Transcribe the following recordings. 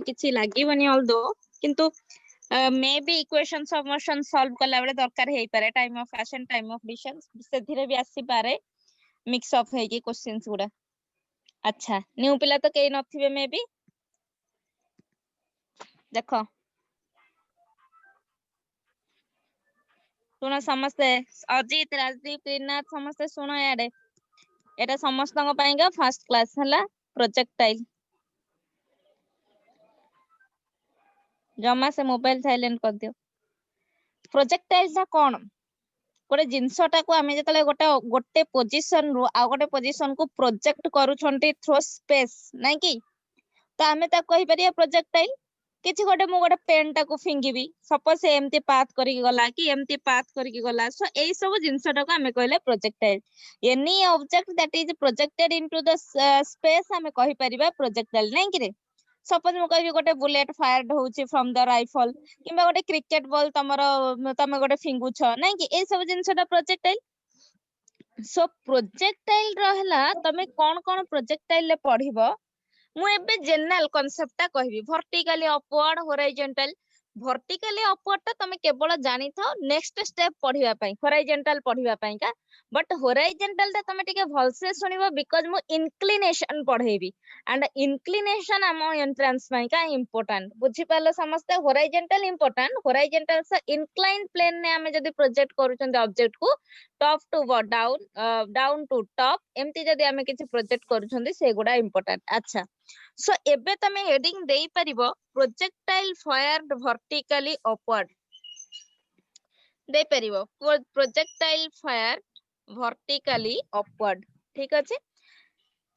किछि लागिबनी ऑल्दो किंतु may be equations of motion solve कला बेले दरकार हेई पारे टाइम ऑफ आसन टाइम ऑफ डिस्टेंस से धीरे भी आसी पारे मिक्स अप है कि क्वेश्चंस गुडा अच्छा न्यू पिला तो केई नथिबे मे बी देखो सुनो समस्ते अजित राजदीप त्रिनाथ समस्ते सुनो याडे एटा समस्तଙ୍କ ପାଇଁକା फर्स्ट क्लास हला प्रोजेक्टाइल जमा से मोबाइल साइलेंट कर दियो प्रोजेक्टाइल सा कोन गोटे जिनसटा को आमे जतले गोटे गोटे पोजीशन रु आ गोटे पोजीशन को प्रोजेक्ट करूछंती थ्रू स्पेस नै कि तो आमे ता कहि परिया प्रोजेक्टाइल किछि गोटे मु गोटे पेन टा को फिंगिबी सपोज से एम्ति पाथ करी गला कि एम्ति पाथ करी गला सो एई सब जिनसटा को आमे कहले projectile any object that is projected into the space आमे कहि परिबा प्रोजेक्टाइल नै कि रे सपोज मु कहबी गोटे बुलेट फायर्ड होउची फ्रॉम द राइफल किबा गोटे क्रिकेट बॉल तमे गोटे फिंगु छ नै कि ए सब जिनसटा प्रोजेक्टाइल सो प्रोजेक्टाइल रहला तमे कोन प्रोजेक्टाइल ले पढिबो मु एबे जनरल कांसेप्ट ता कहबी vertically upward horizontal vertically upward ता तमे केवल जानि थाओ नेक्स्ट स्टेप पढिबा पई हॉरिजॉन्टल पढिबा पई का बट हॉरिजॉन्टल ता तमे टिके भलसे सुनिबो बिकॉज़ मु इंक्लिनेशन पढेबी एंड इंक्लिनेशन हम एंट्रेंस पई का इंपोर्टेंट बुझी पालो समस्त हॉरिजॉन्टल इंपोर्टेंट हॉरिजॉन्टल से इंक्लाइन प्लेन ने हमें जदी प्रोजेक्ट करूछन ऑब्जेक्ट को top to down down to top एम्ति जदी हमें किछि प्रोजेक्ट करूछन से गुडा इंपोर्टेंट अच्छा सो एबे तमे हेडिंग देई परिबो प्रोजेक्टाइल फायर्ड वर्टिकली अपवर्ड दे परिबो प्रोजेक्टाइल फायर वर्टिकली अपवर्ड ठीक अछि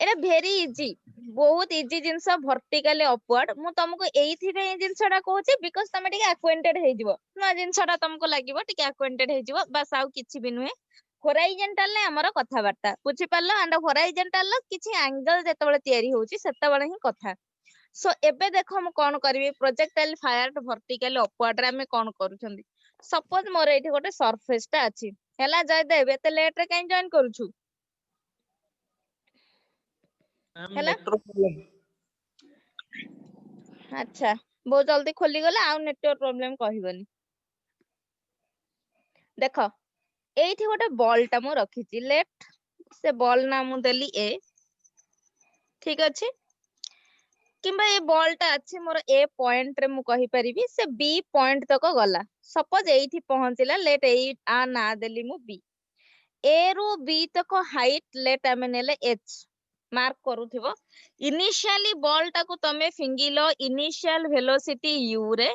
एटा वेरी इजी बहुत इजी जिंस वर्टिकली अपवर्ड मु तुमको एइथि रे जिंसटा कहूची बिकॉज़ तमे टिके एक्वेंटेड हे जिवो ना जिंसटा तुमको लागिवो टिके एक्वेंटेड हे जिवो बस आउ किछि भी नुहे होराइजेंटल ने हमर कथा वार्ता बुझी पालो एंड होराइजेंटल किछि एंगल जेतबेले तयारी होउची सेतबेले ही कथा सो एबे देखो मु कोन करबी प्रोजेक्टाइल फायर्ड वर्टिकली अपवर्ड रे हम कोन करूछंदी सपोज मोर एठी गोटे सरफेस ता अछि हैला जयदेव एते लेट रे काई जॉइन करूछु हैला नेटवर्क प्रॉब्लम अच्छा बहुत जल्दी खोली गला आ नेटवर्क प्रॉब्लम कहिबनी देखो एठी गोटे बॉल ता मु रखिची लेफ्ट से बॉल ना मु देली ए ठीक अछि किंबा ए बॉल टा अछि मोर ए पॉइंट रे मु कहि परिबी से बी पॉइंट तक गला सपोज एठी पहुंचिला लेट ए आ ना देली मु बी ए रु बी तक हाइट लेट आमे नेले एच मार्क करूथिबो इनिशियली बॉल टा को तमे फिंगिलो इनिशियल वेलोसिटी u रे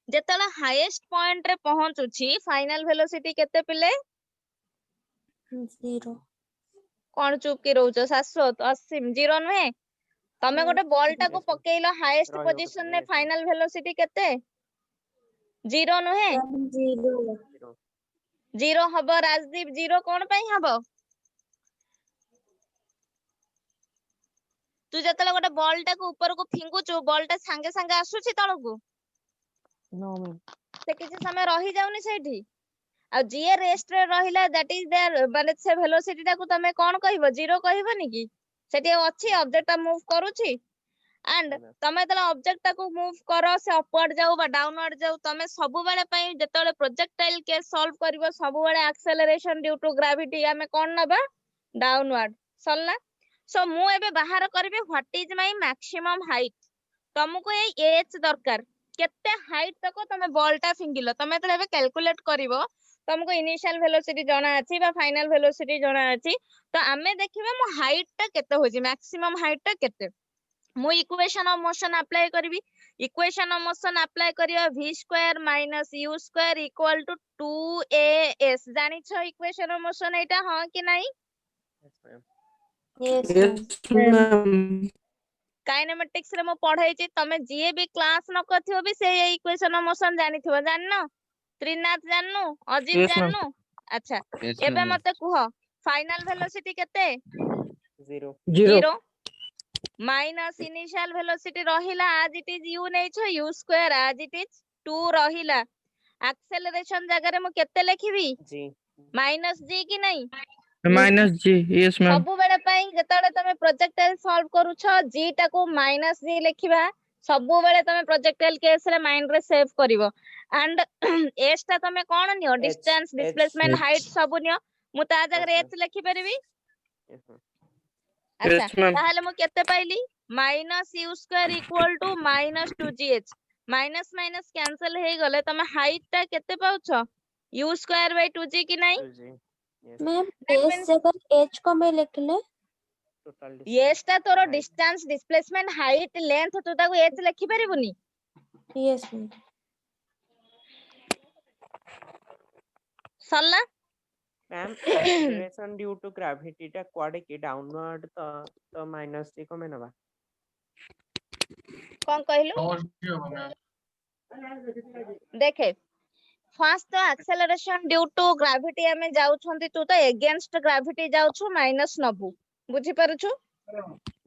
जेतला हाईएस्ट पॉइंट रे पहुंचुची फाइनल वेलोसिटी केते पिले 0 कोन चुप के रहउचो शाश्वत असीम 0 नहे तमे गोटे बॉल टा को पकेइलो हाईएस्ट पोजीशन ने फाइनल वेलोसिटी केते 0 नहे 0 0 हबो राजदीप 0 कोन पई हबो तू जतले गोटे बॉल टा को ऊपर को फिंगुचो बॉल टा संगे संगे आसुची तळकू नो से किछि समय रही जाउनी सेठी आ जीए रेस्ट रे रहिला दैट इज देयर माने से वेलोसिटी टा को तमे कोन कहिबो 0 कहिबोनी की सेठी अछि ऑब्जेक्ट ता मूव करूची एंड तमे तला ऑब्जेक्ट ता को मूव करो से अपवर्ड जाऊ बा डाउनवर्ड जाऊ तमे सब बेले पई जतले प्रोजेक्टाइल केस सॉल्व करिवो सब बेले एक्सेलरेशन ड्यू टू ग्रेविटी हमें कोन नबा डाउनवर्ड सल्ला सो मु एबे बाहर करबे what is my maximum height तुमको ए एच दरकार केते हाइट तक तमे बॉल टा फिंगिलो तमे तले एबे कैलकुलेट करिवो तुमको इनिशियल वेलोसिटी जाना अछि बा फाइनल वेलोसिटी जाना अछि तो आमे देखिबे मो हाइट ता केते होजी मैक्सिमम हाइट ता केते मु इक्वेशन ऑफ मोशन अप्लाई करबी इक्वेशन ऑफ मोशन अप्लाई करिया v square minus u square equal to 2as जानि छ इक्वेशन ऑफ मोशन एटा हां कि नहीं यस मैम काइनेमेटिक्स रे मो पढाई छी तमे जे भी क्लास न करथियो भी से इक्वेशन ऑफ मोशन जानिथिबो जाननो त्रिनाथ जाननु अजित यस मैम जाननु अच्छा एबे मते कुह फाइनल वेलोसिटी केते 0 0 0 माइनस इनिशियल वेलोसिटी रहिला आज इट इज u नै छ u स्क्वायर आज इट इज 2 रहिला एक्सेलरेशन जगह रे मु केते लिखिबी जी माइनस g कि नहीं माइनस जी यस मैम सब बेले पई जतले तमे प्रोजेक्टाइल सॉल्व करू छ g टा को माइनस g लिखिबा सबु बेले तमे प्रोजेक्टाइल केस रे माइंड रे सेव करिवो एंड एस ता तमे कोन नियो डिस्टेंस H. डिस्प्लेसमेंट हाइट सब नियो मु ता जगह रे Yes, एच लिखि परिबी Yes, ma'am. अच्छा Yes, ma'am. ताहले मु केते पाइली minus u square equal to minus 2gh minus minus cancel हे गले तमे हाइट ता केते पाउछ u स्क्वायर बाय 2g की नहीं 2G. Yes. Ma'am That S means जगह एच को मैं लिखले Total distance. yes ता तोर height. Distance displacement height length तू ताको h लिखि परिबुनी yes ma'am Sarla Ma'am, acceleration due to gravity टा कुआडे की downward तो minus t को में नबा. कोन कहलु देखे फर्स्ट तो एक्सेलरेशन ड्यू टू ग्रेविटी हमें जाउछंती तू तो अगेंस्ट ग्रेविटी जाउछु माइनस नबु बुझी परछु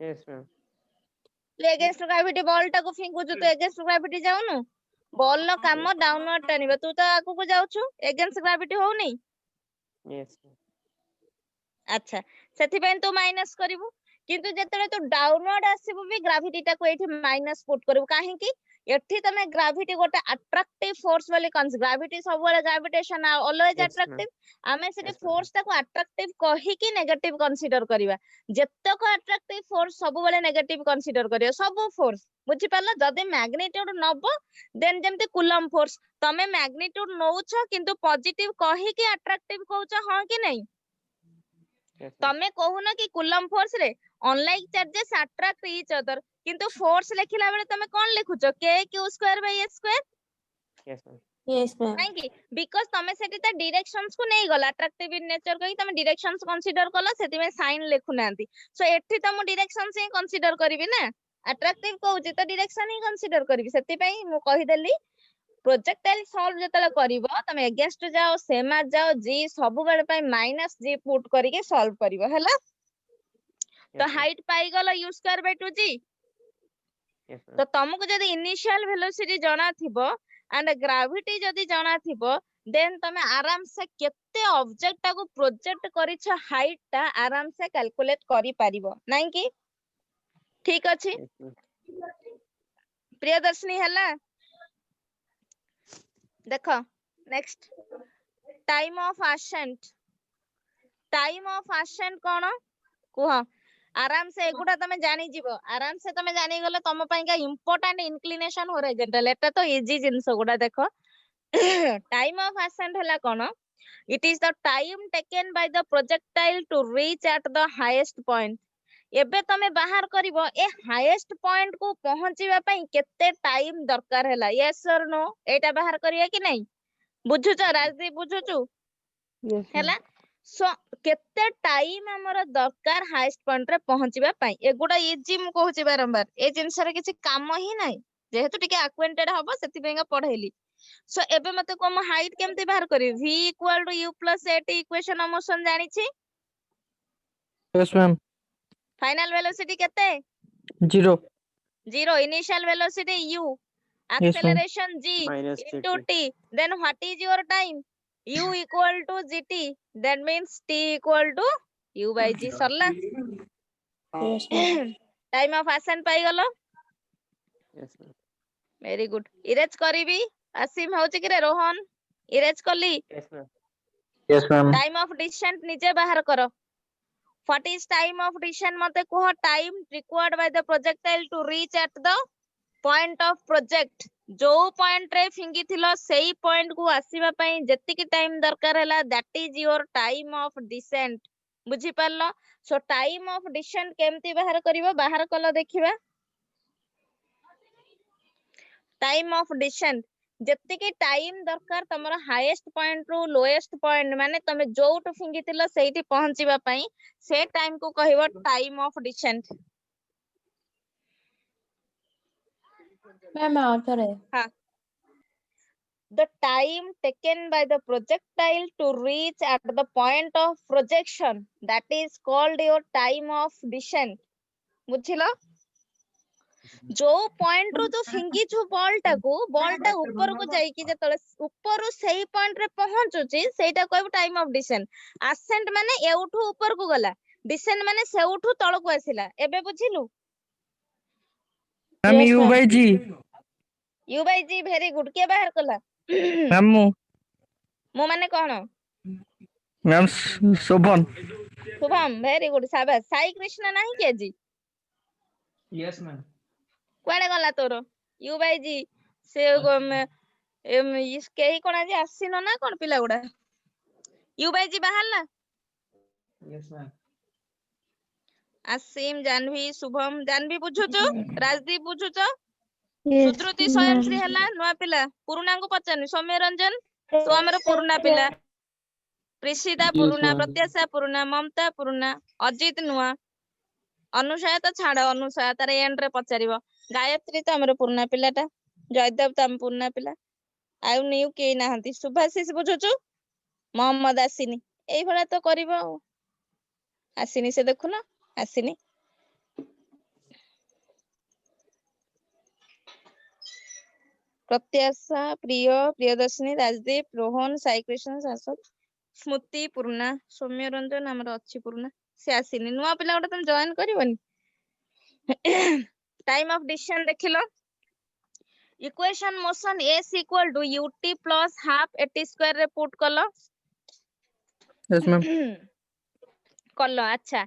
Yes, ma'am. ले अगेंस्ट ग्रेविटी बॉल टाको फिंगुछु तो अगेंस्ट ग्रेविटी जाउनु बॉल लो काम डाउनवर्ड टानिबो तू तो आगु को जाउछु अगेंस्ट ग्रेविटी होउनी Yes, ma'am. अच्छा सेथि बेन तू माइनस करिवु किंतु जेतले तू डाउनवर्ड आसीबु भी ग्रेविटी टाको एठी माइनस पुट करिवु काहे कि एठी तमे ग्रेविटी गोटे अट्रैक्टिव फोर्स वाली ग्रेविटी सब वाले gravitation always Yes, ma'am. Attractive आमे सेठी Yes, ma'am. फोर्स टाको अट्रैक्टिव कहि कि नेगेटिव कंसीडर करिवा जेतक अट्रैक्टिव फोर्स सब वाले नेगेटिव कंसीडर करियो सब फोर्स बुझी परला जदी मैग्नीट्यूड नबो देन जेमते कूलम फोर्स तमे मैग्नीट्यूड नौछ किंतु पॉजिटिव कहि कि अट्रैक्टिव कहउछ हां कि नहीं Yes, ma'am. तमे कहूना कि कूलम फोर्स रे unlike charges attract each other किंतु फोर्स लिखिला बेले तमे कोन लिखुछ k q square by s square Yes, ma'am. Yes ma'am काहे कि बिकॉज़ तमे सेठी त डायरेक्शंस को नहीं गला अट्रैक्टिव इन नेचर कहि तमे डायरेक्शंस कंसीडर कला सेति में साइन लेखु नांती सो एठी त मु डायरेक्शंस ही कंसीडर करबी ना अट्रैक्टिव कहउची त डायरेक्शन ही कंसीडर करबी सेति पई मु कहि देली प्रोजेक्टाइल सॉल्व जतले करिवो तमे अगेंस्ट जाओ सेमा जाओ g सब बेले पई माइनस g पुट करिके सॉल्व करिवो हैला तो Yes, ma'am. हाइट पाई गलो u square by 2g Yes, ma'am. तो तुमको जदी इनिशियल वेलोसिटी जଣା थिबो एंड ग्रेविटी जदी जଣା थिबो देन तमे आराम से केते ऑब्जेक्ट टाको प्रोजेक्ट करिछ हाइट ता आराम से कैलकुलेट करि पारिबो नाही कि ठीक अछि Yes, ma'am. प्रियदर्शनी हला देखो नेक्स्ट टाइम ऑफ असेंट कोन कुह आराम से एगुडा तमे जानी जीवो आराम से तमे जानी गले तम पई का इंपोर्टेंट इंक्लिनेशन हॉरिजॉन्टल एटा तो इजी जिंस गुडा देखो टाइम ऑफ असेंट हला कोन it is the time taken by the projectile to reach at the highest point एबे तमे बाहर करिवो ए हाईएस्ट पॉइंट को पहुंचीबा पई केते टाइम दरकार हला यस और नो एटा बाहर करिया कि नहीं बुझुछ राजदीप बुझुछु Yes, ma'am. हैला सो केते टाइम हमर दरकार हाईएस्ट पॉइंट रे पहुंचीबा पई एगुडा इजी मु कहूची बारंबार ए जिंस रे किछि काम ही नाही जेहेतु टिके अक्वेंटेड हबो सेति पेगा पढैली सो एबे मते कोम हाइट केमति बाहर करी v = u + at equation motion जानि छी Yes, ma'am. फाइनल वेलोसिटी केते 0. 0 initial velocity u Yes, ma'am. acceleration g Minus into gt. t then what is your time u = gt that means t = u by g सरला yes ma'am time of ascent पाई गलो Yes, ma'am. Very good erase करिवि आसिम होउची कि रे Rohan erase करली Yes, ma'am. Yes, ma'am. Time of descent निजे बाहर करो what is time of descent मते कहो time required by the projectile to reach at the point of project जो पॉइंट रे फिंगी थिलो सेही पॉइंट को आसीबा पई जति टाइम दरकार हला that is your time of descent बुझी परलो सो टाइम ऑफ डिसेंट केमती बाहर करिवो बाहर कलो देखिबा टाइम ऑफ डिसेंट जति टाइम दरकार तमरो हाईएस्ट पॉइंट रो लोएस्ट पॉइंट माने तमे जोटु फिंगी थिलो सेही पहुंचीबा पई से टाइम को कहबो टाइम ऑफ डिसेंट मैम आउटर है हां the time taken by the projectile to reach at the point of projection that is called your time of descent बुझिलो जो पॉइंट रो तो फिंगी छु बॉल टा ऊपर को जाई कि जतले ऊपर रो सही पॉइंट रे पहुंचुची सेटा कहबो टाइम ऑफ डिसेंट असेंट माने एउठू ऊपर को गला डिसेंट माने सेउठू तळ को आसिला एबे बुझिलु ma'am Yes, U ma'am. by G। U by G very good किए बाहर कला मैम मु माने कौन मैम शोभन। शुभम वेरी गुड शाबाश साई कृष्ण नहीं के जी यस मैम। कुआडे गला तोर U by G से केही कोन आज आसीनो ना कोन पिला गुडा U by G बाहरला यस मैम। आसिम जानवी शुभम जानवी बुझुचु राजदीप बुझुचु Yes, सुद्रुति ma'am. स्वयंश्री हला नुआ पिला पुरुना को पचारनी सौम्य रंजन सोमर पुरुना पिला प्रिसिदा पुरुना प्रत्याशा पुरुना ममता पुरुना अजित नुआ अनुषया तो छाड़ अनुषया तार एंड रे पचारिबो गायत्री तो हमर पुरुना पिलाटा जयदेव तो हम पुरुना पिला आउ न्यू के नाहंती सुभाशिष बुझुचु मोहम्मद आसिनी एई भला तो करिवो आसिनी से देखुना आसिनी प्रत्याशा प्रिय प्रियदर्शिनी राजदीप रोहन साई कृष्ण शासक स्मृति पुरुना सौम्य रंजन हमर अच्छी पुरुना से आसिनी नुआ पिला गोटे तुम जॉइन करबनी टाइम ऑफ डिसीजन देखिलो equation motion s equal to ut plus half at square रे पुट कलो यस मैम। कलो अच्छा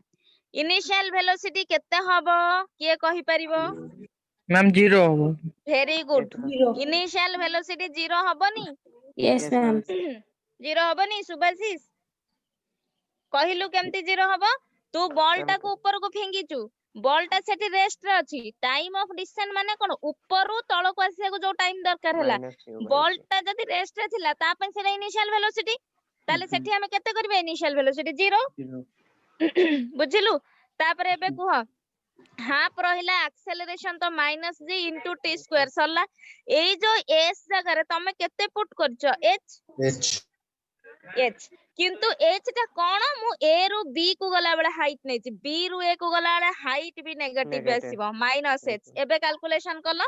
इनिशियल वेलोसिटी केते हबो किए कहि परिबो मैम 0 हो। Very good Yes, initial velocity 0 हबनी Yes, yes, ma'am. ma'am. 0 हबनी Subhashish कहिलु केमती 0 हबो तू बॉल टा को ऊपर को फेंगीचु बॉल टा सेठी रेस्ट रे अछि टाइम ऑफ डिसेंट माने कोन ऊपर तळ को आसिया को जो टाइम दरकार हला Minus U by ball G. टा जदी रेस्ट रे थिला ता पन सेटा इनिशियल वेलोसिटी ताले सेठी हमें केते करबे इनिशियल वेलोसिटी 0 बुझिलु तापरे एबे कुह हाफ रहिला एक्सेलरेशन तो minus g into t square सरला एई जो s जगह रे तमे केते पुट करछो h किंतु h टा कोन मु a रु b को गला बेले हाइट नै छी b रु a को गला बेले हाइट भी नेगेटिव Negative. आसीबो माइनस h एबे कैलकुलेशन कलो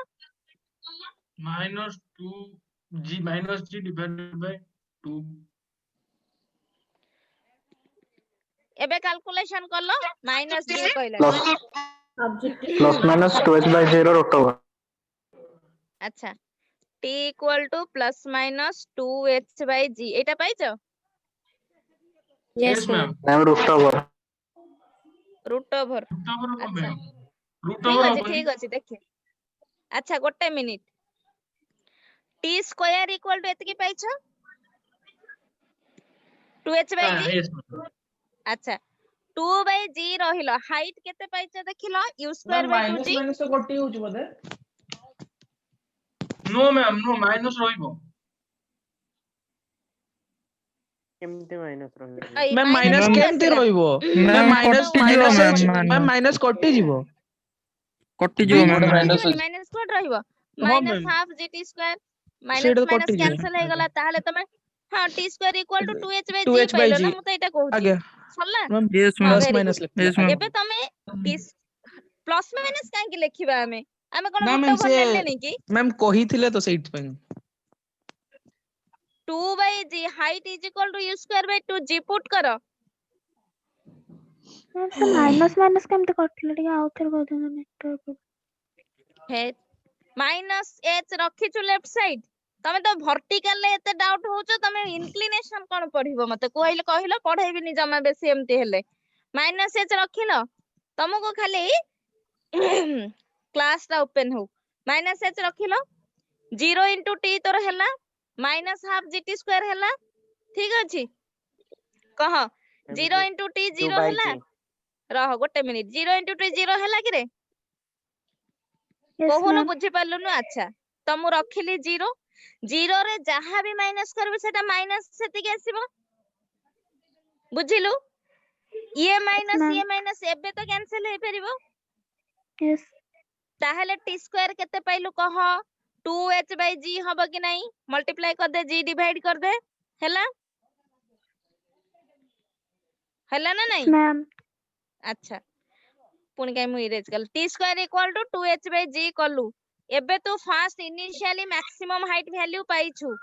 minus g divided by 2 एबे कैलकुलेशन कलो माइनस g कहला plus minus 2h/0 root over. अच्छा t equal to plus minus 2h/g एटा पाइছো Yes, yes ma'am. ma'am ma'am root over. Root over root over हो अच्छा ma'am root ठीक over अछि हो ठीक अछि देखिए अच्छा गोटे minute t square equal to एतकी पाइছো 2h/g yes ma'am अच्छा 2/g रहिलो हाइट केते पाइছো देखिलो u square by 2g no ma'am no minus ରହିବ केमती माइनस रहिबो आई मैम माइनस माइनस मैम- केमती रहइबो मैम माइनस कटिଯିବ minus ma'am, h minus. Ma'am minus कटि ଯିବ कटिଯିବ माइनस मैम। कटिबनी माइनस कोड रहिबो हाँ minus ma'am half gt square ସେଇଟା माइनस ତ माइनस କଟିଯିବ कैंसिल हे गला ताहले तमे हां t square equal to 2h/g 2h by पाइलो g ना मु तो एटा कहूची आगे सरला मैम यस हां ma'am. Plus very minus good लिखिला यस मैम। एबे तमे t प्लस माइनस काहे कि लेखिबा हमें कोन ना रूट मैम ओवर से नेलेनी कि मैम कहिथिले तो ସେଇଥି ପାଇଁ 2/g height is equal to u square by 2g put करो मैम से माइनस माइनस केमते करथिले टिके आउथर कह देना नेटवर्क हे माइनस h रखिछु लेफ्ट साइड तमे तो वर्टिकल ले एते डाउट होचो तमे इंक्लिनेशन कोन पढिबो मते कहिलो पढेबिनी जमा बेसी एमती हेले माइनस h रखिलो तुमको खाली क्लास टा ओपन हो माइनस h रखिलो 0 into t तोर हैला माइनस हाफ gt स्क्वायर हैला ठीक अछि कह 0 into t 2 0 by हैला G. रह गोटे मिनिट 0 into t 0 हैला कि रे यस कोहुनु मैम बुझी पारलुनु अच्छा तो मु रखिली 0 0 रे जहां भी माइनस करबे सेटा माइनस सेति के आसीबो बुझिलु ये माइनस एबे तो कैंसिल हे परिबो यस ताहले t स्क्वायर केते पाइलु कह 2h/g हबो कि नहीं मल्टीप्लाई कर दे g डिवाइड कर दे हैला हैला ना नहीं मैम अच्छा पुणी काई मु इरेज कर t square equal to 2h/g कलु एबे तू first initially maximum height value पाइछु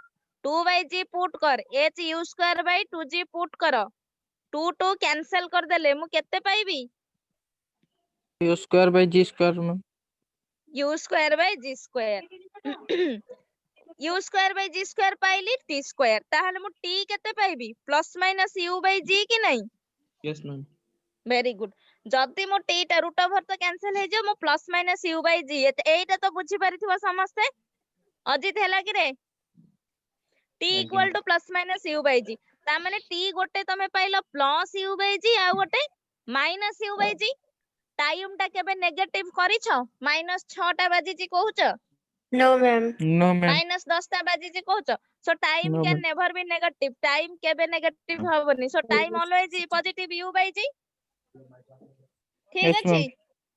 2/g पुट कर h u square by 2g put कर 2 2 कैंसिल कर देले मु केते पाइबी U square by G square ma'am. u square by g square u square by g square पाइली t square ताहले मु t केते पाइबी plus minus u by g कि नहीं यस मैम वेरी गुड जदि मो t टा रूट ओवर तो कैंसिल हे जो मो plus minus u by g एटा तो बुझी परिथिबो समस्ते अजित हैला कि रे t equal to plus minus u by g ता माने t गोटे तमे पाइलो प्लस u by g आ गोटे minus u by g time टा केबे नेगेटिव करिछो माइनस 6 टा बाजी जी कहूछ No, ma'am. No ma'am minus 10 टा बाजी जी कहूछ so time No, can ma'am. Never be negative time केबे नेगेटिव हबनी so time always positive u by g ठीक Yes, अछि ma'am.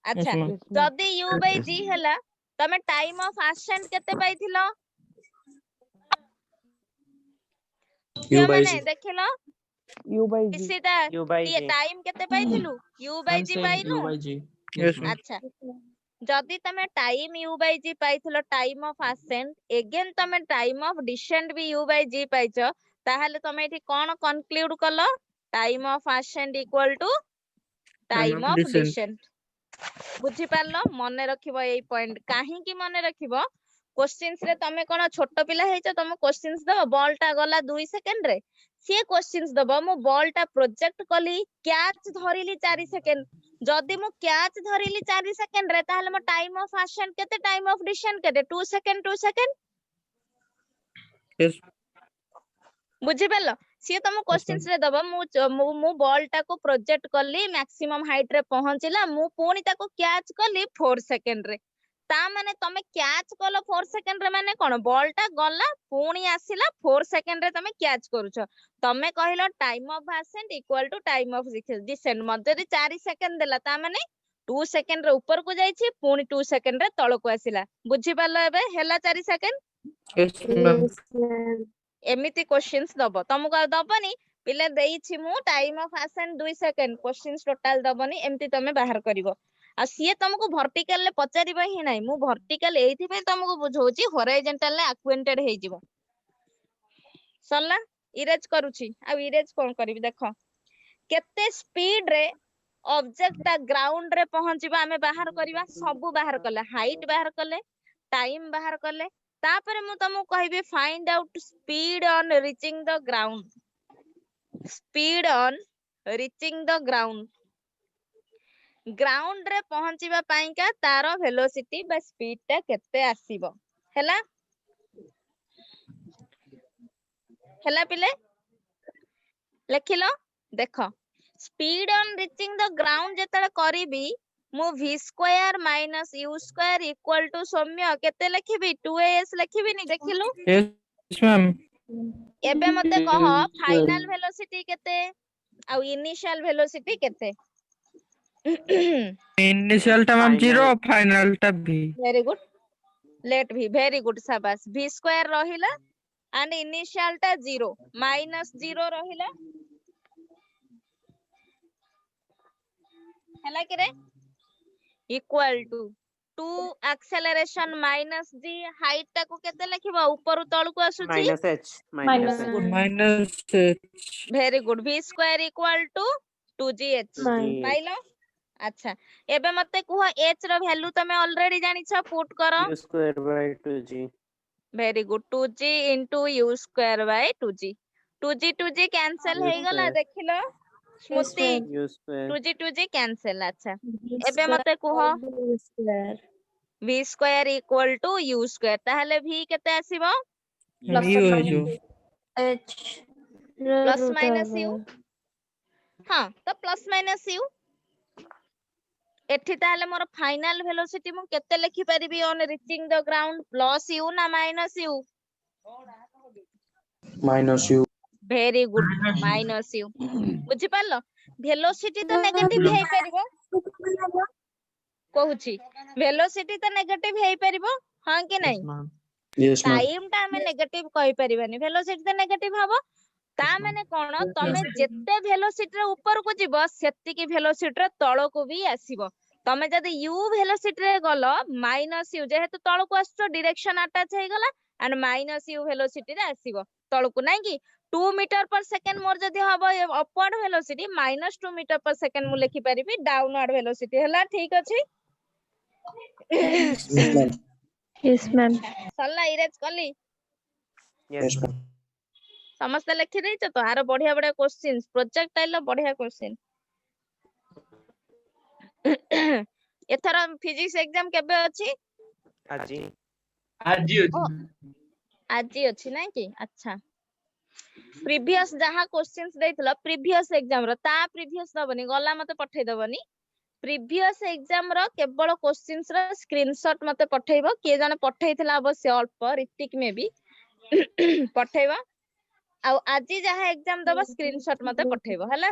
अच्छा ma'am. जदि u by g हैला तमे टाइम ऑफ एसेंट केते पाइथिलो U by माने G. देखिलो U by G सीधा u by ये g टाइम केते पाइथिलु u by g cancel पाइनु U by G Yes, ma'am. अच्छा जदि तमे टाइम u by g पाइथिलो टाइम ऑफ असेंट अगेन तमे टाइम ऑफ डिसेंट भी u by g पाइछो ताहले तमे एठी कोन कंक्लूड कलो time of ascent equal to time of descent. Descent बुझी पारलो मने रखिबो एई पॉइंट काहे की मने रखिबो क्वेश्चंस रे तमे कोन छोट पिला हेचो तमे क्वेश्चंस दबो बॉल टा गला 2 सेकंड रे से क्वेश्चंस दबो मु बॉल टा प्रोजेक्ट कली कैच धरिली 4 सेकंड जदि मु कैच धरिली 4 सेकंड रे ताहले मो टाइम ऑफ असेंट केते टाइम ऑफ डिसेंट केते 2 सेकंड Yes. बुझी पारलो सी तुम क्वेश्चंस रे दबो मु बॉल टा को प्रोजेक्ट कली मैक्सिमम हाइट रे पहुंचला मु पुनी ताको कैच कली 4 सेकंड रे ता माने तमे कैच कलो 4 सेकंड रे माने कोन बॉल टा गला पुनी आसीला 4 सेकंड रे तमे कैच करूछो तमे कहिलो time of ascent equal to time of descent मते 4 सेकंड देला ता माने 2 सेकंड रे ऊपर को जाईछि पुनी 2 सेकंड रे तळ को आसीला बुझी पारलो एबे हैला 4 second Yes, ma'am. Yes, ma'am. एमिति क्वेश्चंस दबो तुमको दबनी पिले देइछि मु time of ascent 2 second questions total दबनी एमिति तमे बाहर करिवो आ सीए तुमको वर्टिकल ले पचारिबो ही नाही मु वर्टिकल एथि पे तुमको बुझौछि हॉरिजॉन्टल ले एक्वेंटेड हे जिवो सरला इरेज करूछि आ इरेज कोन करिवि देखो केते स्पीड रे ऑब्जेक्ट ता ग्राउंड रे पहुंचीबा हमें बाहर करिवा सब बाहर कले हाइट बाहर कले टाइम बाहर कले तापरे मु तुमको कहबी find out speed on reaching the ground speed on reaching the ground रे पहुंचीबा पाइका तार वेलोसिटी बा स्पीड ता केते आसीबो हैला हैला पिले लेखिलो देखो speed on reaching the ground जेतले करिबी मु v square minus u square equal to Saumya केते लिखिबी 2as लिखिबी नी देखिलु Yes, ma'am. एबे मते कह फाइनल वेलोसिटी केते आ इनिशियल वेलोसिटी केते Initial टा मैम Final. 0 फाइनल टा भी वेरी गुड लेट भी वेरी गुड शाबाश v स्क्वायर रहिला एंड इनिशियल टा 0 माइनस 0 रहिला हैला कि रे equal to 2 acceleration minus g height टा को केते लिखिबो ऊपर तळ को आसुची minus h minus h minus very good v square equal to 2gh Mine. पाइलो अच्छा एबे मते कुह h रो वैल्यू तमे ऑलरेडी जानिछ पुट करो u square by 2g वेरी गुड 2g into u square by 2g cancel U हे गला square. देखिलो Smriti ma'am. u square 2g cancel अच्छा V एबे square मते कुह by V square. v square equal to u square ताहले v केते आसीबो Plus यू or है जो minus H. Plus root minus over. u हां तो प्लस माइनस u एठी ताहले मोर फाइनल वेलोसिटी मु केते लिखि परिबी on reaching the ground plus u ना minus u minus u very good Minus u. Minus u बुझि पारलो वेलोसिटी तो नेगेटिव हे परिबो कहूची वेलोसिटी तो नेगेटिव हे परिबो हां कि नहीं मैम यस मैम टाइम टा हमें नेगेटिव कहि परिबानी वेलोसिटी तो नेगेटिव हबो ता Yes, ma'am. माने कोन तमे जेते वेलोसिटी रे ऊपर को जिवो सेति की वेलोसिटी रे तळ को भी आसीबो तमे जदी u वेलोसिटी रे गलो माइनस u जेहेतु तळ को आछो डायरेक्शन अटैच हे गला एंड माइनस u वेलोसिटी रे आसीबो तळ को नै कि 2 मीटर पर सेकंड मोर जदी हबो अपवर्ड वेलोसिटी -2 मीटर पर सेकंड मु लिखि परिबी डाउनवर्ड वेलोसिटी हला ठीक अछि Yes, ma'am. Yes, ma'am. सरला इरेज कली Yes, Yes, ma'am. ma'am. समस्त लिखि देछ तो आरो बढ़िया बढ़िया क्वेश्चंस प्रोजेक्टाइल बढ़िया क्वेश्चन एथरा फिजिक्स एग्जाम केबे अछि Aji. आज ही ओ अछि आजी अछि नै कि अच्छा प्रीवियस जहा क्वेश्चंस देइतला प्रीवियस एग्जाम रो ता प्रीवियस दबनी गला मते पठै दबनी प्रीवियस एग्जाम रो केवल क्वेश्चंस रो स्क्रीनशॉट मते पठैबो के जने पठैथिला अवश्य अल्प ऋतिक में भी पठैबो आ आजी जहा एग्जाम दबो स्क्रीनशॉट मते पठैबो हला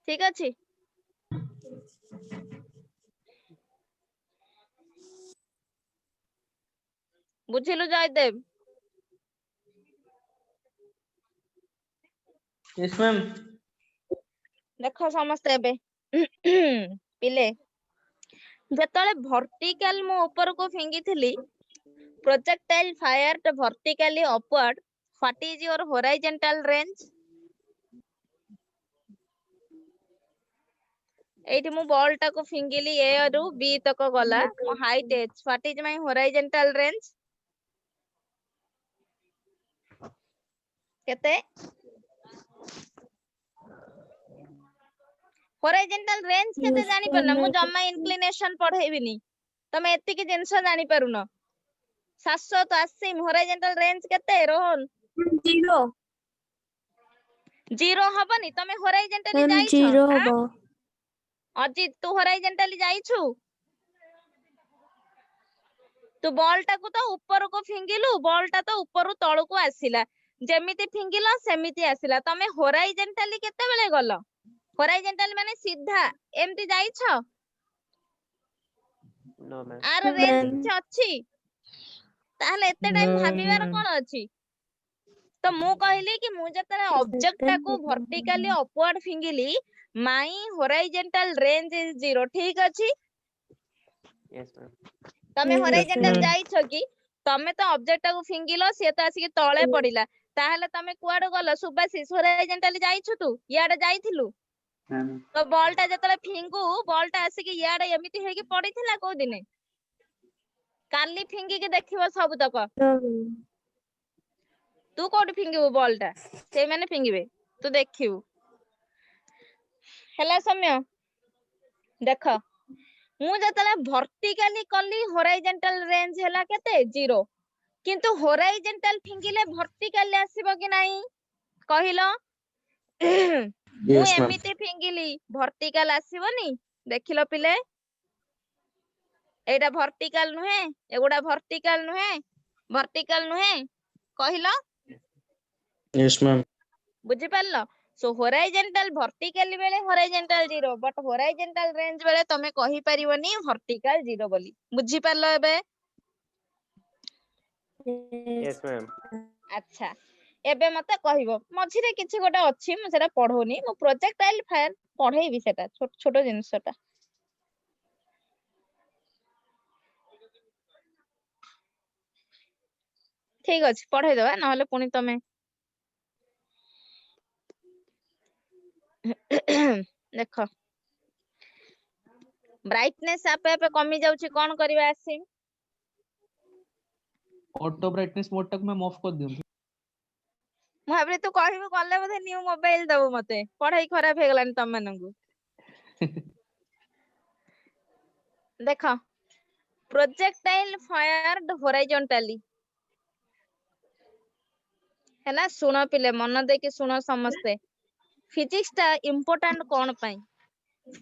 ठीक अछि बुझिलु जयदेव Yes, ma'am. देखो समस्त एबे पिले जेतले वर्टिकल मो ऊपर को फिंगिथिली projectile fired vertically upward what is your horizontal range एठी मु बॉल टाको फिंगिली ए रु बी तक गला मो height h what is my horizontal range केते horizontal range केते जानि परना मु जम्मा inclination पढैबिनी तमे एति की जिंस जानि परुनो 780 horizontal range केते रोहन 0 जीरो हबनी तमे horizontally मैम जाइछो 0 हबो अजित तू horizontally जाइछु तू बॉल टाकू तो ऊपर को फिंगिलु बॉल टा तो ऊपर तळ को आसिला जेमिति फिंगिलो सेमिति आसिला तमे horizontally केते बेले गलो horizontally माने सीधा एमति जाइछो No, ma'am. आर मैम रेंज अछि ताहले एते टाइम No, भाबिबार ma'am. कोन अछि तो मु कहली कि मु जतरे ऑब्जेक्ट टाकू वर्टिकली अपवर्ड फिंगिली माई horizontal range is 0 ठीक अछि Yes, ma'am. तमे Yes, horizontal ma'am. जाइछो कि तमे तो ऑब्जेक्ट टाकू फिंगिलो से तो आसी तळे पडिला ताहले तमे कुआड गलो सुबासिस horizontally जाइछु तू याडे जाइथिलु Ma'am. तो बॉल टा जतले फिंगू बॉल टा आसी कि याडे एमिति हेकी पडिथिला को दिने काली फिंगी के देखिबो सब तक तू कोड फिंगिबो बॉल टा से माने फिंगिबे तू देखिबो हैला सम्य देख मु जतले वर्टिकली कली horizontal रेंज हैला केते 0 किंतु horizontal फिंगिले वर्टिकल आसीबो कि नाही कहिलो मु Yes, ma'am. एमिति फिंगिली वर्टिकल आसीबोनी देखिलो पिले एटा वर्टिकल नुहे एगुडा वर्टिकल नुहे कहिलो Yes, ma'am. बुझि पारलो सो horizontal vertically बेले horizontal 0 बट horizontal range बेले तमे कहि परिबोनी vertical 0 बोली बुझि पारलो एबे Yes, ma'am. अच्छा एबे मते कहिबो मझिरे किछि गोटे अछि मु सेटा पढोनी मु प्रोजेक्टाइल फायर पढेइबी सेटा छोट छोट जिंसटा ठीक अछि पढै दबा नहले पुनी तमे देखो ब्राइटनेस आपे आपे कमी जाउछि कोन करबा आसी ऑटो ब्राइटनेस मोड तक मैं ऑफ कर दियो मु भाबले तू कहिबो कले बोधे न्यू मोबाइल दबो मते पढाई खराब हे गलानी तम मानंगु देखो प्रोजेक्टाइल फायर्ड हॉरिजॉन्टली हैला सुनो पिले मन देके सुनो समस्ते फिजिक्स टा इम्पोर्टेंट कोन पई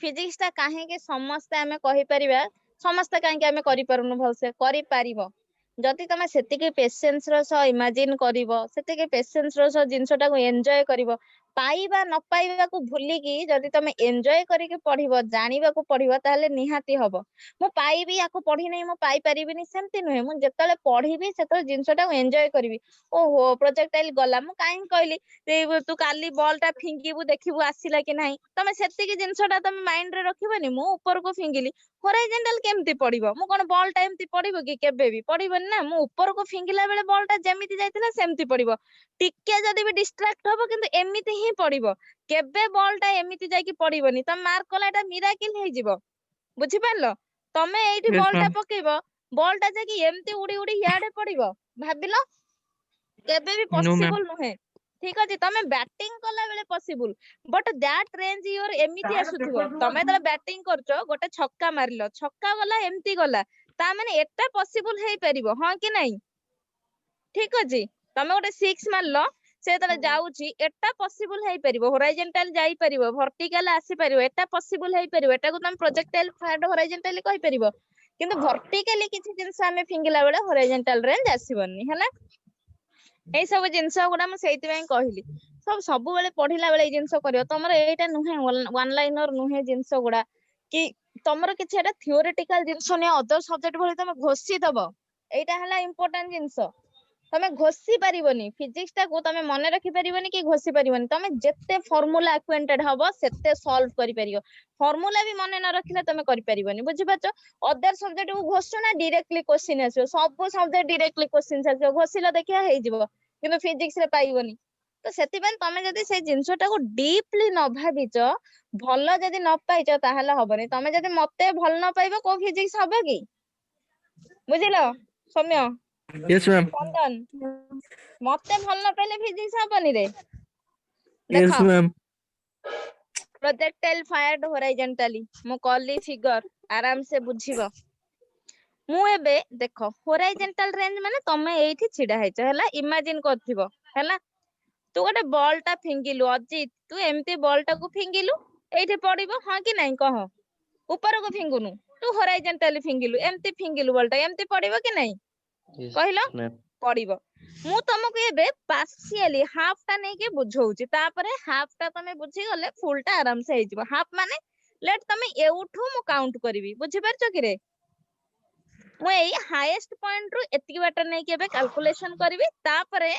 फिजिक्स टा काहे के समस्ते आमे कहि परिबा समस्ते काहे के आमे करि परनु भलसे करि पारिबो जति तमे सेतिके पेशेंस रो सो इमेजिन करिवो सेतिके पेशेंस रो सो जिंसटा को एन्जॉय करिवो पाइबा न पाइबा को भूली की जति तमे एन्जॉय करिके पढिबो जानिबा को पढिबो ताले निहाती हबो मु पाइबी याको पढी नै मु पाइ परिबिनी सेमति नहे मु जतले पढिबी सेतले जिंसटा को एन्जॉय करिवि ओहो प्रोजेक्टाइल गला मु काहे कहली तू काली बॉल टा फिंगिबु देखिबु आसिला कि नाही तमे सेतिके जिंसटा तमे माइंड रे रखिबनी मु ऊपर को फिंगिली होराइजोंटल केमति पडिबो मु कोन बॉल टा एमति पडिबो कि केबे भी पडिबनी ना मु ऊपर को फिंगिला बेले बॉल टा जेमिति जाइतिला सेमति पडिबो टिके जदी भी डिस्ट्रैक्ट होबो किंतु एमिति ही पडिबो केबे बॉल टा एमिति जाई कि पडिबनी तमे मार्क कला एटा मिराकिल हे जिवो बुझी पारलो तमे एइठी Yes, बॉल टा ma'am. पकेइबो बॉल टा जाकी एमती उड़ी उड़ी याडे पड़िबो भाबिलो केबे भी No, ma'am. पॉसिबल नुहे ठीक अछि तमे बैटिंग कला बेले possible but that range your एमिति आसुथिबो तमे तले बैटिंग करछो गोटे छक्का मारिलो छक्का गला एमती गला ता माने एटा पॉसिबल हेई परिबो हां कि नहीं ठीक अछि तमे गोटे 6 मारलो से तले जाउची एटा पॉसिबल हेई परिबो होराइजोंटल जाई परिबो वर्टिकल आसी परिबो एटा पॉसिबल हेई परिबो एटा को तमे प्रोजेक्टाइल फायर्ड होराइजोंटली कहि परिबो किंतु वर्टिकली किछि जिंस आमे फिंगिला बेले होराइजोंटल रेंज आसीबनी हला एई सब जिंस गुडा म सेति पई कहिली सब बेले पढिला बेले जिंस करियो तमरे एटा नुहे वन लाइनर नुहे जिंस गुडा कि तमरो किछि एटा थियोरेटिकल जिंस ने अदर सब्जेक्ट भली तमे घोषि दबो एटा हला इंपोर्टेंट जिंस तमे घोषि परिबोनी फिजिक्स टा को तमे मने रखि परिबोनी कि घोषि परिबोनी तमे जेते फार्मूला एक्वेंटेड हबो सेते सॉल्व करि परियो फार्मूला भी मने न रखिले तमे करि परिबोनी बुझि पाछो अदर सब्जेक्ट को घोषो ना डायरेक्टली क्वेश्चन आसीयो सब सब्जेक्ट डायरेक्टली क्वेश्चन आसीयो घोषिला देखिया हेइ जिवो किंतु फिजिक्स रे पाइबोनी तो सेति बेन तमे जदी से जिंसटा को डीपली न भाबिचो भलो जदी न पाइचो ताहले हबनी तमे जदी मते भल न पाइबो को फिजिक्स हबो कि बुझिलो सौम्य Yes, ma'am. चंदन मते भल न पाइले फिजिक्स हबनी रे Yes, देखो ma'am. प्रोजेक्टाइल फायर्ड होराइजोंटली मु कॉली फिगर आराम से बुझिबो मु एबे देखो होराइजोंटल रेंज माने तमे एठी छिडा हैछ हला इमेजिन करथिबो हला तू गोटे बॉल टा फिंगिलु अजित तू एमती बॉल टा को फिंगिलु एठी पडिबो हां कि नहीं कह ऊपर को फिंगुनु तू होराइजोंटली फिंगिलु एमती फिंगिलु बॉल टा एमती पडिबो कि नहीं Yes, कहिलो ma'am. पडिबो मु तुमको एबे पार्शियली हाफ टा नै के बुझौची तापरे हाफ टा तमे बुझी गले फुल टा आराम से हेजिबो हाफ माने लेट तमे एउठू मु काउंट करबी बुझी परछो कि रे मु एई हाईएस्ट पॉइंट रु एतिकी बाटर नै के एबे कैलकुलेशन करबी तापरे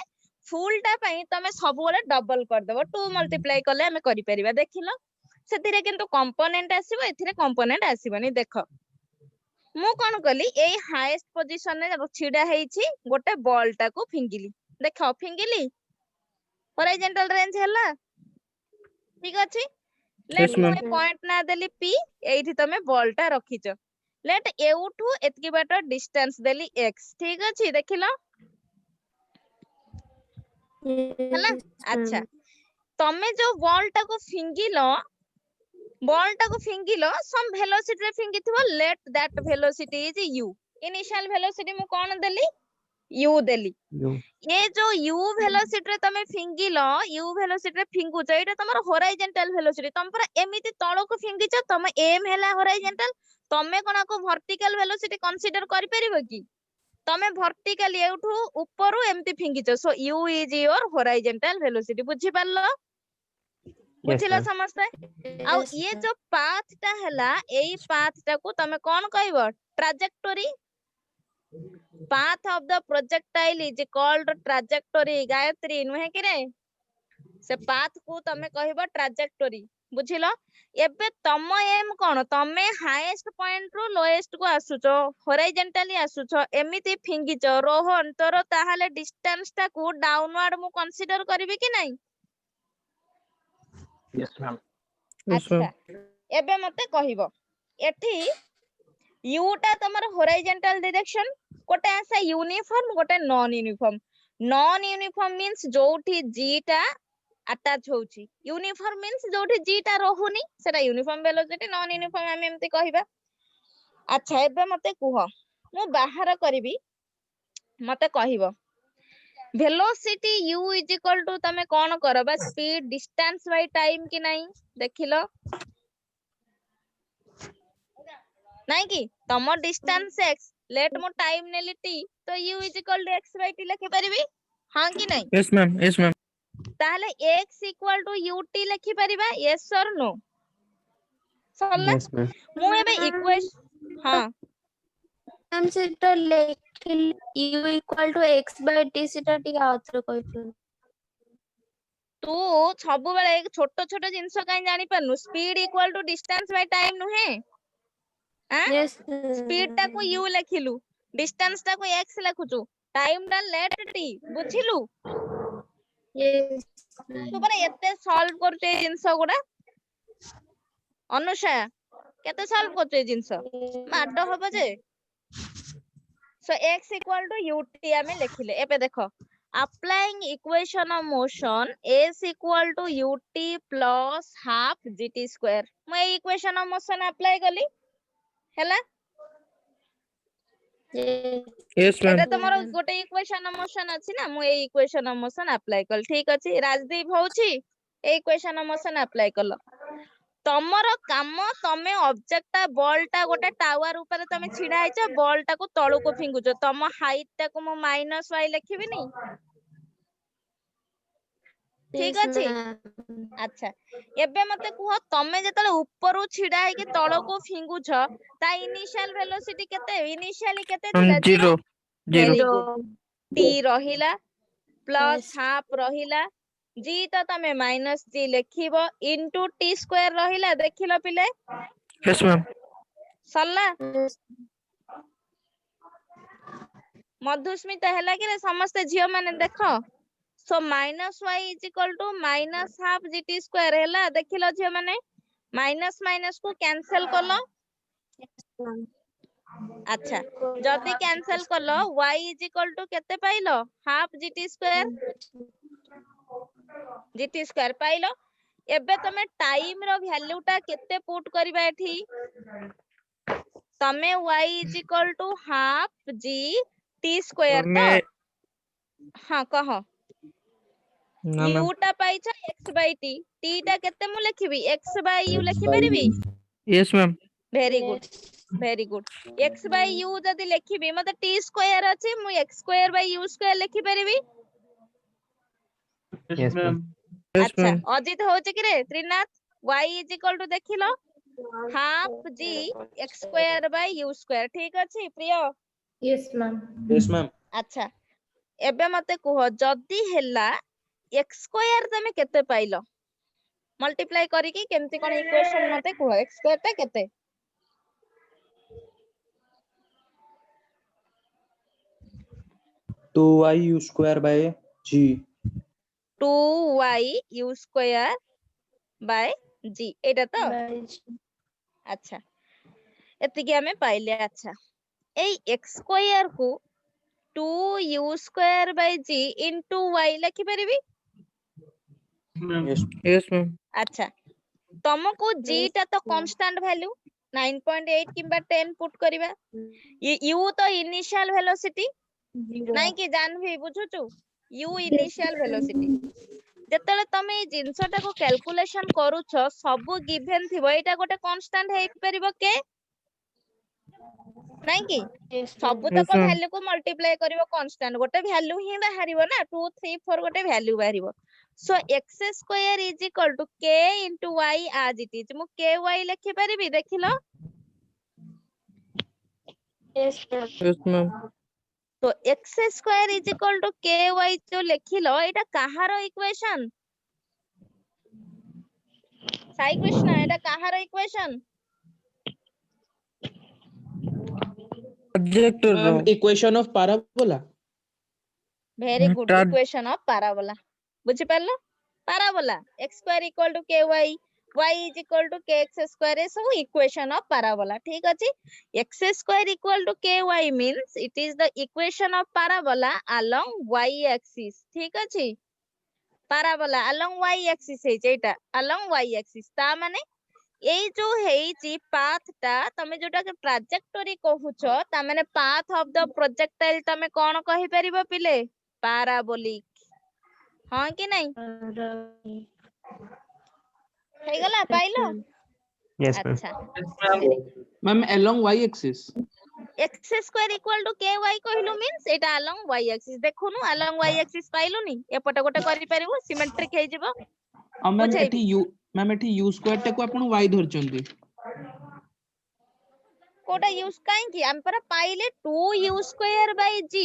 फुल टा पई तमे सब बेले डबल कर देबो 2 मल्टीप्लाई करले हमें करि परिबा देखिलो सेतिरे किंतु कंपोनेंट आसीबो एथिरे कंपोनेंट आसीबनी देखो मु कोन कली एई हाईएस्ट पोजीशन रे छिडा हेइछि गोटे बॉल टा को फिंगिली देखो फिंगिली होराइजोंटल रेंज हला ठीक अछि लेट Yes, मु ma'am. ए पॉइंट ना देली पी एठी तमे बॉल टा रखिचो लेट एउठू एतकी बाटर डिस्टेंस देली x ठीक अछि देखिलो हला अच्छा तमे जो बॉल टा को फिंगिलो सम वेलोसिटी रे फिंगिथिबो let that velocity is u initial velocity मु कोन देली u देली You. ये जो u वेलोसिटी रे तमे फिंगिलो u वेलोसिटी रे फिंगुचो एटा तमर होराइजोंटल वेलोसिटी तम पर एमिति तळो को फिंगिचो तमे एम हैला होराइजोंटल तमे कोना को वर्टिकल वेलोसिटी कंसीडर करि परिबो कि तमे वर्टिकल एउठू ऊपरु एमति फिंगिचो so u is your horizontal velocity बुझि पारलो Yes, बुझिलो ma'am. समझते आउ ये जो पाथ टा हैला एई पाथ टा को तमे कोन कहबो trajectory path of the projectile is called trajectory Gayatri नुहे कि रे से पाथ को तमे कहबो ट्राजेक्टोरी बुझिलो एबे तम एम कोन तमे हाईएस्ट पॉइंट रो लोएस्ट को आसुचो होराइजोंटली आसुचो एमिति फिंगिचो रोहन तोर ताहाले डिस्टेंस टा को डाउनवर्ड मु कंसीडर करबी कि नहीं Yes, ma'am. Yes, अच्छा ma'am. एबे मते कहबो एठी u टा तमर होराइजोंटल डायरेक्शन गोटे आसे यूनिफॉर्म गोटे नॉन यूनिफॉर्म मींस जोठी g टा अटैच होउची यूनिफॉर्म मींस जोठी g टा रहुनी सेटा यूनिफॉर्म वेलोसिटी नॉन यूनिफॉर्म हम एमती कहबा अच्छा एबे मते कुह मु बाहर करबी मते कहबो velocity u is equal to तमे कोन करबा स्पीड डिस्टेंस बाय टाइम कि नहीं देखिलो नहीं कि तम डिस्टेंस x लेट मो टाइम नेली t तो u is equal to x by t लिखि परिबी हां कि नहीं Yes, ma'am. Yes, ma'am. ताहले x इक्वल टू ut लिखि परिबा yes or no Sarla Yes, ma'am. मु एबे इक्वेशन हां मैम सेटा लेखिल u equal to x by t सेटा टिका आउथरे कहथु तू सब बेले छोट छोट जिंस काई जानि पानु speed equal to distance by time नुहे हां यस स्पीड टा को u लिखिलु डिस्टेंस टा को x लिखुचु टाइम टा लेट t बुझिलु यस तू पर एते सॉल्व करते जिंस गुडा अनुषा केते सॉल्व करछ ए जिंस माड हबो जे सो x इक्वल टू ut हमें लिखिले एबे देखो applying equation of motion s equal to ut plus half gt square मैं equation of motion apply कली हैला Yes, ma'am. एटा तमरो गोटे इक्वेशन ऑफ मोशन अछि ना मु ए इक्वेशन ऑफ मोशन अप्लाई कल ठीक अछि राजदीप होउछि ए इक्वेशन ऑफ मोशन अप्लाई कल तमरो काम तमे ऑब्जेक्ट बॉल टा गोटे टावर ऊपर तमे छिडा आइछ बॉल टा को तळु को फिंगुछ तम हाइट टा को मु माइनस y लिखिबिनी ठीक अछि अच्छा एबे मते कुह तमे जेतले ऊपरु छिडा है कि तळु को फिंगुछ ता इनिशियल वेलोसिटी केते इनिशियली केते Ma'am, थिला zero. Very Zero. Good t रहिला प्लस Yes. हाफ रहिला g तो तमे माइनस g लिखिबो इनटू t स्क्वायर रहिला देखिलो पिले Yes, ma'am. सरला मधुस्मिता हैला कि रे समस्त झियो माने देखो so minus y is equal to minus half gt square हैला देखिलो झियो माने माइनस माइनस को कैंसिल कलो अच्छा जदी कैंसिल कलो y इज इक्वल टू केते pilo half gt square gt square pilo एबे तमे टाइम रो वैल्यू टा केते पुट करबा एठी तमे y is equal to half g t square तो मैं हां कहो ना मैम u टा पाइछ x by t t टा केते मु लिखिबी x by u लिखि परिबी yes ma'am very good x by u जदी लिखिबी मते t स्क्वायर अछि मु x square by u square लिखि परिबी Yes, ma'am. यस अच्छा मैम अजित होचे कि रे Trinath y is equal to देखिलो half g x square by u square ठीक अछि प्रिय Yes, ma'am. Yes, ma'am. अच्छा एबे मते कुह जदी हेला x स्क्वायर तमे केते पाइलो मल्टीप्लाई करिकि केमती कोन इक्वेशन मते कुह x स्क्वायर ता केते 2y square by g. 2y u square by g एटा तो अच्छा एतिके हमें पाइले अच्छा एई x स्क्वायर को 2u square by g into y लिखि परिबी Ma'am. Yes. यस मैम अच्छा तुमको g टा तो कांस्टेंट वैल्यू 9.8 किंबा 10 पुट करिबा u तो इनिशियल वेलोसिटी नहीं कि जानवी बुझुचु u इनिशियल वेलोसिटी जेतले तमे ए जिंसटा को कैलकुलेशन करूछ सब गिवन थिबो एटा गोटे कांस्टेंट हेइ परिबो के नहीं कि सब Yes, तक ma'am. वैल्यू को मल्टीप्लाई करिवो कांस्टेंट गोटे वैल्यू ही बाहरिबो ना 2 3 4 गोटे वैल्यू बाहरिबो so x square is equal to k into y as it is मु ky लिखि परिबी देखिलो यस मैम तो x square is equal to ky जो लिखिलो एटा कहारो इक्वेशन साई कृष्ण एटा कहारो equation projector Ma'am, equation of parabola. Very good equation of parabola बुझि पारलो parabola x square equal to ky y is equal to kx square ए सब equation of parabola ठीक अछि x square equal to ky means it is the equation of parabola along y axis ठीक अछि parabola along y axis हे जेटा along y axis ता माने एई जो हेइची पाथ ता तमे जोटा के ट्राजेक्टरी कहूछ ता माने पाथ ऑफ द प्रोजेक्टाइल तमे कोन कहि परिबो पिले पैराबोलिक हां कि नहीं हे गला पाइलो Yes, ma'am. अच्छा Yes, ma'am. Ma'am, along y axis. x square equal to ky कहिलु मींस एटा अलोंग y एक्सिस देखुनु अलोंग y एक्सिस पाइलुनी एपटे गोटे करि परिबो सिमेट्रिक हे जिवो Ma'am, बुझाइबी ma'am एठी u square टाको आपण y धरचंती. कोटा यूज काई की हम पर पाइले 2u square by g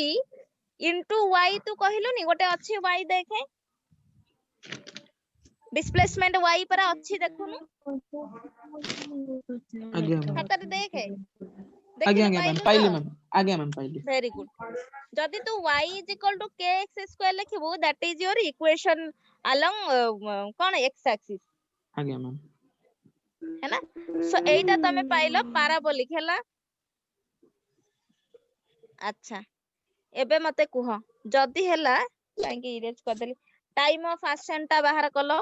into y तू कहिलुनी गोटे अछि y देखे डिस्प्लेसमेंट y पर अछि देखुनु आगे ma'am. खातर देखे आगे देखिलो आगे ma'am. पाइलु पाइले तो ma'am. आगे ma'am पाइले. वेरी गुड जदि तू y is equal to kx square लिखिबो that is your equation along कोन x एक्सिस आगे ma'am. है ना सो एटा तमे पाइलो पाराबोलिक हैला अच्छा एबे मते कुह जदी हैला काहे कि इरेज कर देली टाइम ऑफ एसेंट ता बाहर कलो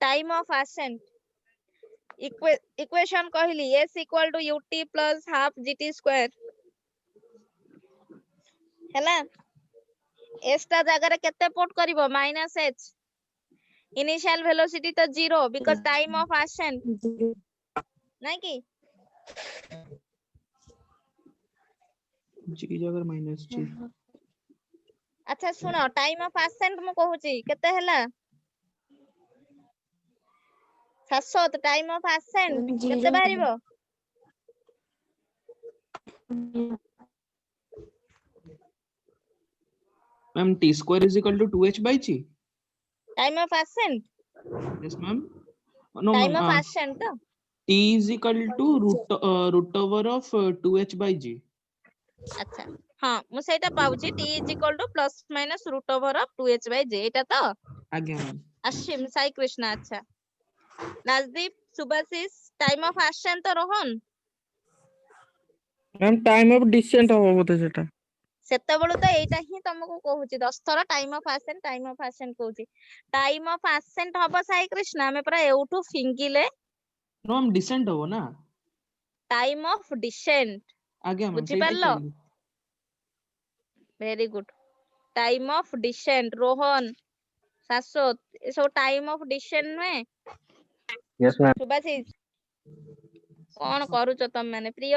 टाइम ऑफ एसेंट इक्वेशन कहली s equal to ut plus half gt square हैला s ता जगह रे केते पुट करिवो माइनस h इनिशियल वेलोसिटी तो 0 बिकॉज़ टाइम ऑफ एसेंट नहीं की जी जगह माइनस जी अच्छा सुनो टाइम ऑफ एसेंट मु कहूची केते हैला 700 टाइम ऑफ एसेंट केते बारिबो ma'am t square is equal to 2h by g. Time of ascent Yes ma'am. No time ma'am. Of ascent तो T is equal to root over of 2h by g. अच्छा हाँ मु सेटा पाउची t is equal to plus minus root over of 2h by j एटा तो आज्ञा ma'am. Ashwin Sai Krishna अच्छा Najdeep Subhashish time of ascent तो Rohan ma'am time of descent हो बोलते सेटा सेतेबेलु तो एटा ही तुमको कहूची 10 थरा टाइम ऑफ एसेंट कहूची टाइम ऑफ एसेंट हबो साई कृष्णा हमें पूरा एउठू फिंगिले No मैम डिसेंट हो ना. टाइम ऑफ डिसेंट आज्ञा मैम. बुझी पारलो very good time of descent Rohan Shashwat ए सब टाइम ऑफ डिसेंट में यस मैम सुभाशिष कौन करूच तुम मैंने प्रिय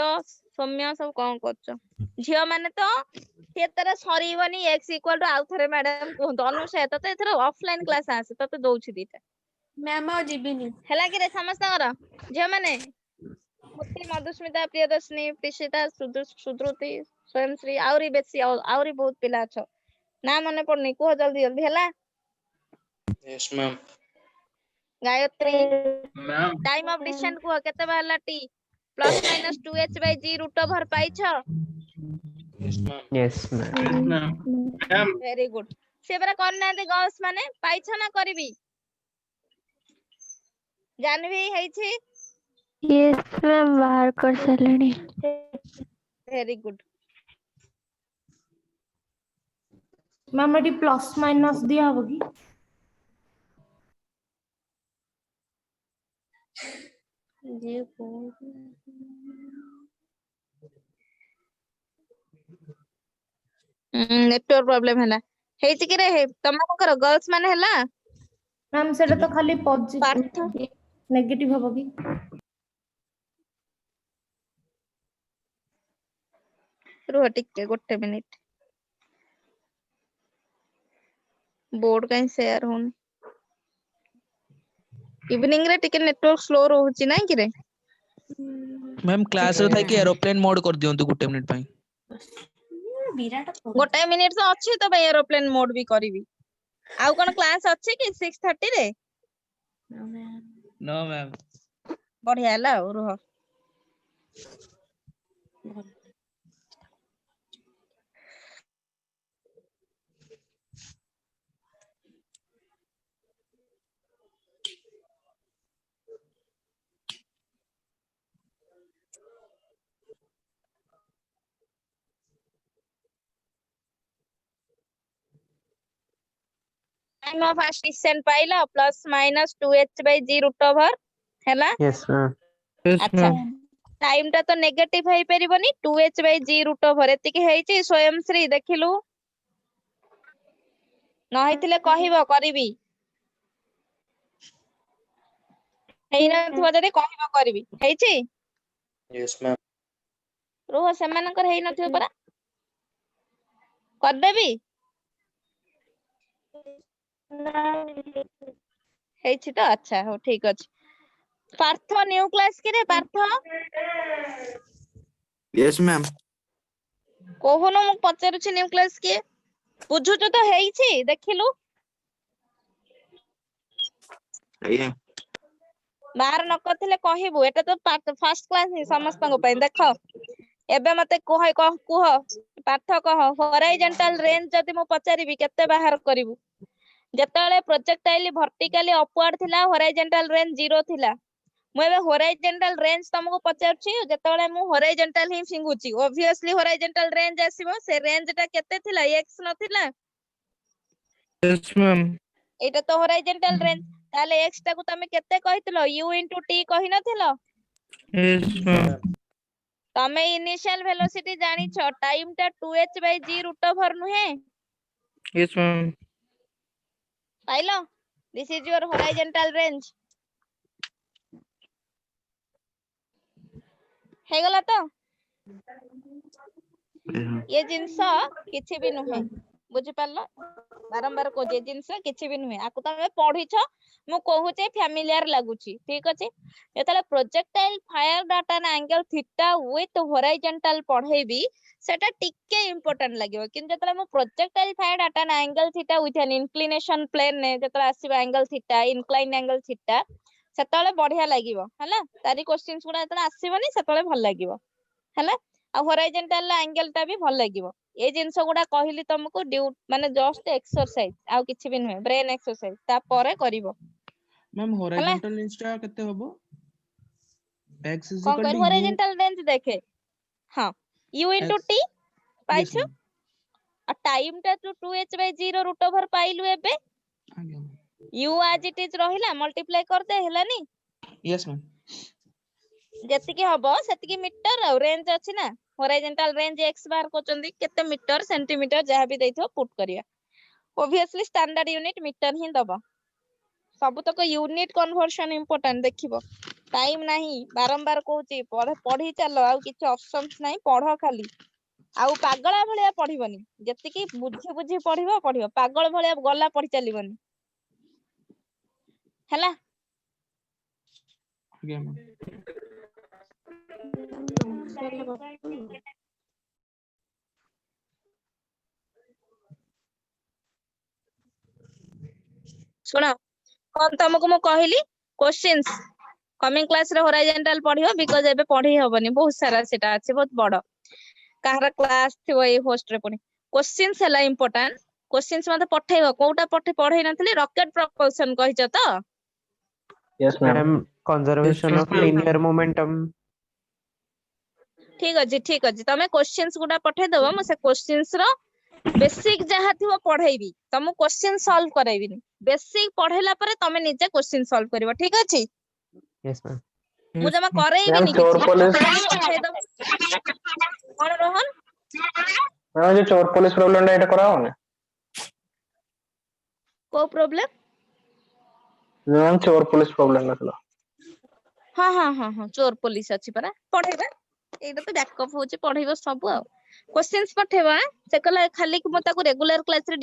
सौम्य सब कौन करछ झियो माने तो केतरा सरीवनी x इक्वल टू आउ थरे मैडम कहंतो अनुषय तो एथर ऑफलाइन क्लास आसे तो दउछि दीटा मैम आ जीबिनी हैला कि रे समस्त कर झियो माने मुक्ति मधुस्मिता प्रियदर्शनी प्रिशिता सुद्रुति स्वयंश्री आउरी बेसी आउरी बहुत पिला छ ना मने पड़नी कुह जल्दी जल्दी हैला yes ma'am Gayatri ma'am time of descent कुह केते बाहला t plus minus 2h by g root over पाई छ yes ma'am ma'am ma'am very good से बरा करना दे गर्ल्स माने पाई छ ना करबी जानवी है छी यस मैम बाहर कर सारलेनी वेरी गुड मैम एटी प्लस माइनस दिया होगी नेटवर्क प्रॉब्लम हैला हे छी कि रे हे तमको कर गर्ल्स माने हैला मैम सेटा तो खाली पार्थ पॉजिटिव नेगेटिव होगी रुह टिके गोटे मिनिट बोर्ड कहीं शेयर होन इवनिंग रे टिके नेटवर्क स्लो रहउची नै कि रे मैम क्लास रे थाई कि एरोप्लेन मोड कर दियंतु गुटे मिनिट पई. गोटे मिनिट तो अछि तो भाई एरोप्लेन मोड भी करबी आउ कोन क्लास अछि कि 6:30 रे No मैम. बढ़िया हैला रुह टाइम ऑफ डिसेंट पाइला plus minus 2h by g root over हैला yes ma'am यस अच्छा मैम टाइम टा तो नेगेटिव है परिबनी 2h by g root over एति कि हेची स्वयंश्री देखिलु न हेतिले कहिबो करबी हेइना थुवा जदि कहिबो करबी हेची यस मैम रोह सेमानकर हेइ नथियो परा कर देबी हेछि तो अच्छा हो ठीक अछि पार्थ न्यू क्लास कि रे पार्थ यस मैम कोहुनो मु पचारुछि न्यू क्लास के बुझुछु तो हेइछि देखिलु आइए बाहर न करथिले कहिबु एटा तो फर्स्ट क्लास ही समस्तन पय देखो एबे मते कुह पार्थ कह हॉरिजॉन्टल रेंज जदि मु पचारिबी केते बाहर करिवु ଯେତେବେଳେ ପ୍ରୋଜେକ୍ଟାଇଲ ଭର୍ଟିକାଲି ଅପୱାର୍ଡ ଥିଲା ହରାଇଜେଣ୍ଟାଲ ରେଞ୍ଜ 0 ଥିଲା। ମୁଁ ଏବେ ହରାଇଜେଣ୍ଟାଲ ରେଞ୍ଜ ତମକୁ ପଚାରୁଛି ଯେତେବେଳେ ମୁଁ ହରାଇଜେଣ୍ଟାଲ ହିଁ ଫିଙ୍ଗୁଛି obviously ହରାଇଜେଣ୍ଟାଲ ରେଞ୍ଜ ଆସିବ। ସେ ରେଞ୍ଜ ଟା କେତେ ଥିଲା x ନଥିଲା Yes, ma'am. ଏଇଟା ତ ହରାଇଜେଣ୍ଟାଲ ରେଞ୍ଜ। ତାହେଲେ x ଟାକୁ ତମେ କେତେ କହିଥିଲ u into t କହିନଥିଲ? Yes, ma'am. ତମେ ଇନିशिଆଲ ଭେଲୋସିଟି ଜାଣିଛ ଟାଇମ ଟା 2h/g √over ନୁହେଁ Yes, ma'am. ପାଇଲ? This is your horizontal range. ହେଇଗଲା ତ? Yeah. ये जिनस किछि भी नुहे बुझी पारलो बारंबार को जे जिनस किछि भी नुहे आकु तमे पढिछ मु कहूचे फैमिलियर लागुची ठीक अछि। जेतले प्रोजेक्टाइल फायर डाटा ना एंगल थीटा विथ हॉरिजॉन्टल पढेबी सेटा टिके इंपोर्टेंट लागियो किन जेतले मु प्रोजेक्टाइल फायर डाटा ना angle theta with an inclination plane ने जेतले आसीबा angle theta incline angle theta सेतले बढ़िया लागिवो हला तारी क्वेश्चंस गुडा जेतले आसीबनी सेतले भल लागिवो हला आ हॉरिजॉन्टल एंगल टा भी भल लागिवो। ए जिंस गुडा कहली तुमको ड्यू माने जस्ट एक्सरसाइज आ किछि भी नुहे ब्रेन एक्सरसाइज ता परे करिवो मैम हॉरिजॉन्टल रेंज टा केते होबो x कोन इक्वल कर टू u हॉरिजॉन्टल रेंज देखे हां u into x t yes पाइछु ma'am आ टाइम टा तू 2h/g रो रूट ओवर पाइलु एबे आगे u as it is रहिला मल्टीप्लाई कर दे हेलानी yes ma'am जेतिकी हबो सेतिकी मीटर आ रेंज अछि ना हॉरिजॉन्टल रेंज x बार कोचंदी केते मीटर सेंटीमीटर जहा भी देइथो पुट करिया ऑब्वियसली स्टैंडर्ड यूनिट मीटर ही दबो सब तक यूनिट कन्वर्जन इंपोर्टेंट देखिबो टाइम नाही बारंबार कहूची पढ़ी चलो आ किछ ऑप्शंस नाही पढ़ो खाली आउ पागला भलिया पढ़िबनी जेतिकी बुझी बुझी पढ़िबो पागल भलिया गला पढ़ी चलीबनी हला आगे मैम सुनो कौन तुमको मु कहली क्वेश्चंस कमिंग क्लास रे हॉरिजॉन्टल पढ़ियो बिकॉज़ एबे पढ़ी हबनी बहुत सारा सेटा अछि बहुत बड़ कहार क्लास थिबो ए होस्ट रे पनी क्वेश्चंस हला इंपोर्टेंट क्वेश्चंस मते पठेइबो कोउटा पढ़ै नथली रॉकेट प्रपोल्शन कहिछ त Yes, ma'am. Ma'am conservation Yes, of ma'am. Linear momentum ठीक अछि तमे क्वेश्चंस गुडा पठे देबो म से क्वेश्चंस रो बेसिक जहा थिबो पढ़ेइबी तुम क्वेश्चन सॉल्व करैबिनी बेसिक पढ़ेला परे तमे निजे क्वेश्चन सॉल्व करबो ठीक अछि यस मैम मु जमा Ma'am, करैबिनी चोर पुलिस कोन रोहन मैम जो चोर पुलिस प्रॉब्लम टा एटा कराओ ने को प्रॉब्लम मैम चोर पुलिस प्रॉब्लम नथला हाँ चोर पुलिस अछि परा पढ़ेबा एटा तो बैकअप होची पढ़ेबो सब आ क्वेश्चंस पठेबा से कला खाली कि म ताको रेगुलर क्लास रे